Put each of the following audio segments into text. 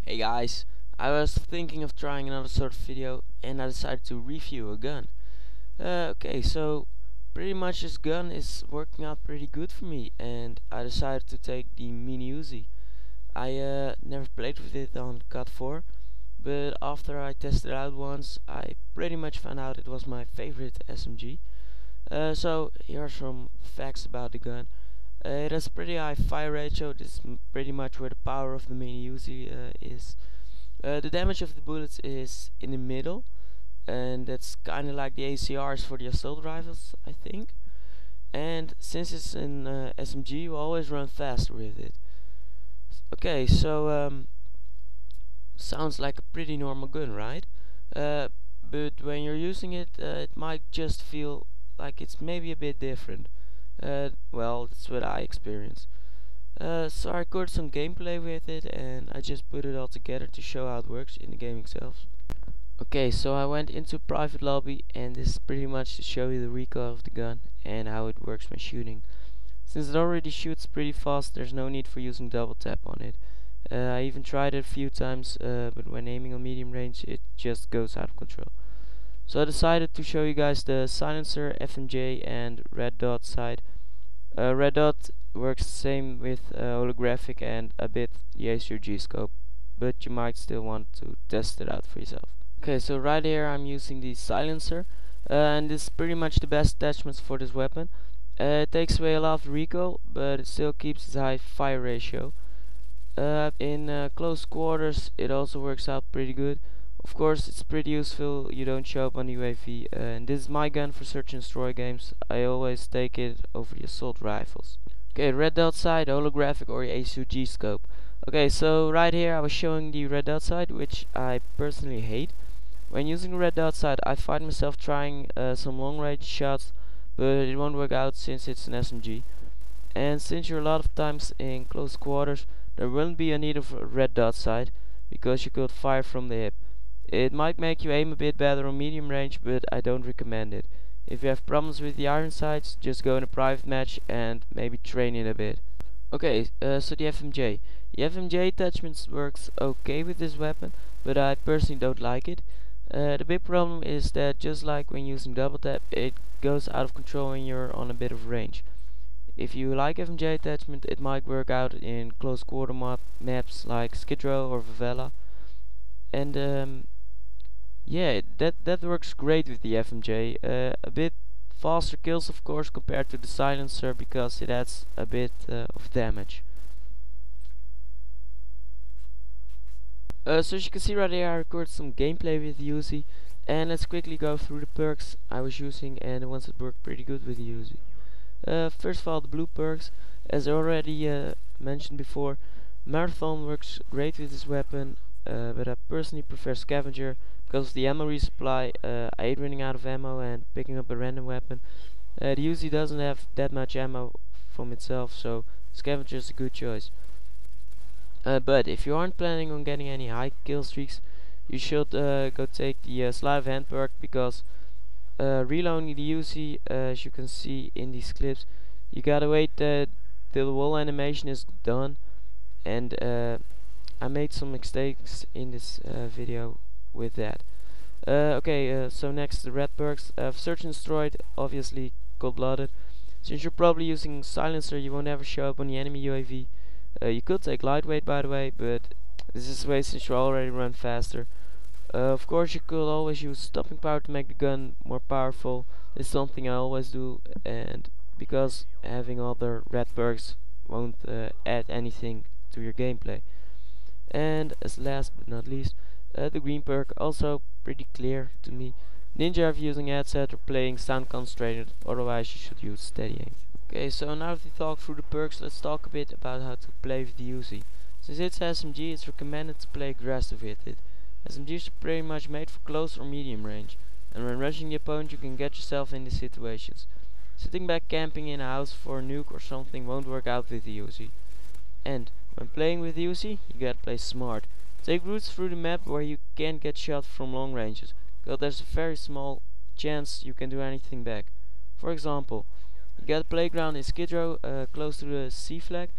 Hey guys, I was thinking of trying another sort of video and I decided to review a gun. Okay, so pretty much this gun is working out pretty good for me and I decided to take the Mini-Uzi. I never played with it on COD 4, but after I tested it out once I pretty much found out it was my favorite SMG. So here are some facts about the gun. It has pretty high fire ratio. This is pretty much where the power of the Mini-Uzi is. The damage of the bullets is in the middle, and that's kind of like the ACRs for the assault rifles, I think. And since it's an SMG, you always run faster with it. Okay, so sounds like a pretty normal gun, right? But when you're using it, it might just feel like it's maybe a bit different. Well, that's what I experienced. So I recorded some gameplay with it and I just put it all together to show how it works in the game itself. Okay, so I went into private lobby and this is pretty much to show you the recoil of the gun and how it works when shooting. Since it already shoots pretty fast, there's no need for using double tap on it. I even tried it a few times, but when aiming on medium range it just goes out of control. So I decided to show you guys the silencer, FMJ and red dot side. Red dot works the same with holographic and a bit the ACRG scope, but you might still want to test it out for yourself. Okay, so right here I'm using the silencer, and this is pretty much the best attachments for this weapon. It takes away a lot of recoil, but it still keeps its high fire ratio. In close quarters it also works out pretty good. Of course it's pretty useful, you don't show up on the UAV, and this is my gun for search and destroy games. I always take it over the assault rifles. Okay, red dot sight, holographic or ACRG scope. Okay, so right here I was showing the red dot sight, which I personally hate. When using red dot sight I find myself trying some long range shots, but it won't work out since it's an SMG. And since you're a lot of times in close quarters, there won't be a need of a red dot sight, because you could fire from the hip. It might make you aim a bit better on medium range, but I don't recommend it. If you have problems with the iron sights, just go in a private match and maybe train it a bit. Okay, so the FMJ. The FMJ attachments works okay with this weapon, but I personally don't like it. The big problem is that just like when using double tap, it goes out of control when you're on a bit of range. If you like FMJ attachment, it might work out in close quarter maps like Skid Row or Favela. And yeah, that works great with the FMJ. A bit faster kills, of course, compared to the silencer, because it adds a bit of damage. So as you can see right here, I recorded some gameplay with the Uzi, and let's quickly go through the perks I was using and the ones that work pretty good with the Uzi. First of all, the blue perks. As I already mentioned before, Marathon works great with this weapon, but I personally prefer Scavenger because of the ammo resupply. I hate running out of ammo and picking up a random weapon. The Uzi doesn't have that much ammo from itself, so Scavenger is a good choice. But if you aren't planning on getting any high kill streaks, you should go take the sleight of hand perk, because reloading the Uzi, as you can see in these clips, you gotta wait till the wall animation is done, and I made some mistakes in this video with that. So next, the red perks. Search and destroy, obviously cold-blooded. Since you're probably using silencer, you won't ever show up on the enemy UAV. You could take lightweight, by the way, but this is a waste since you already run faster. Of course, you could always use stopping power to make the gun more powerful. It's something I always do, and because having other red perks won't add anything to your gameplay. And as last but not least, the green perk, also pretty clear to me. Ninja if using headset or playing sound concentrated, otherwise you should use steady aim. Okay, so now that we talked through the perks, let's talk a bit about how to play with the Uzi. Since it's SMG, it's recommended to play aggressive with it. SMGs are pretty much made for close or medium range, and when rushing the opponent you can get yourself in these situations. Sitting back camping in a house for a nuke or something won't work out with the Uzi. And when playing with the Uzi, you gotta play smart. Take routes through the map where you can't get shot from long ranges, because there's a very small chance you can do anything back. For example, you got a playground in Skid Row, close to the C flag.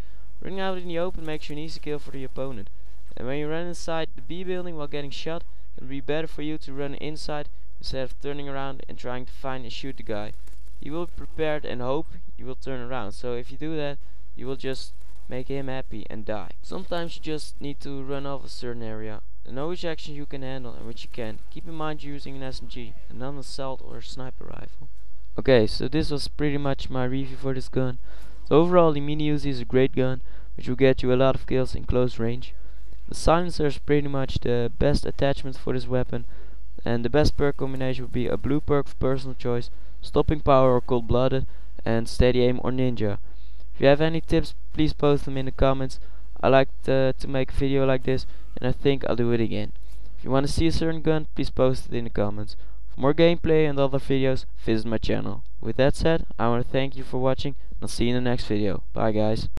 Running out in the open makes you an easy kill for the opponent. And when you run inside the B building while getting shot, it will be better for you to run inside instead of turning around and trying to find and shoot the guy. You will be prepared and hope you will turn around, so if you do that, you will just make him happy and die. Sometimes you just need to run off a certain area and know which actions you can handle and which you can't. Keep in mind you're using an SMG and not an assault or a sniper rifle. Okay, so this was pretty much my review for this gun. So overall, the Mini-Uzi is a great gun, which will get you a lot of kills in close range. The silencer is pretty much the best attachment for this weapon, and the best perk combination would be a blue perk for personal choice, stopping power or cold-blooded, and steady aim or ninja. If you have any tips, please post them in the comments. I like to make a video like this, and I think I'll do it again. If you want to see a certain gun, please post it in the comments. For more gameplay and other videos, visit my channel. With that said, I want to thank you for watching, and I'll see you in the next video. Bye guys.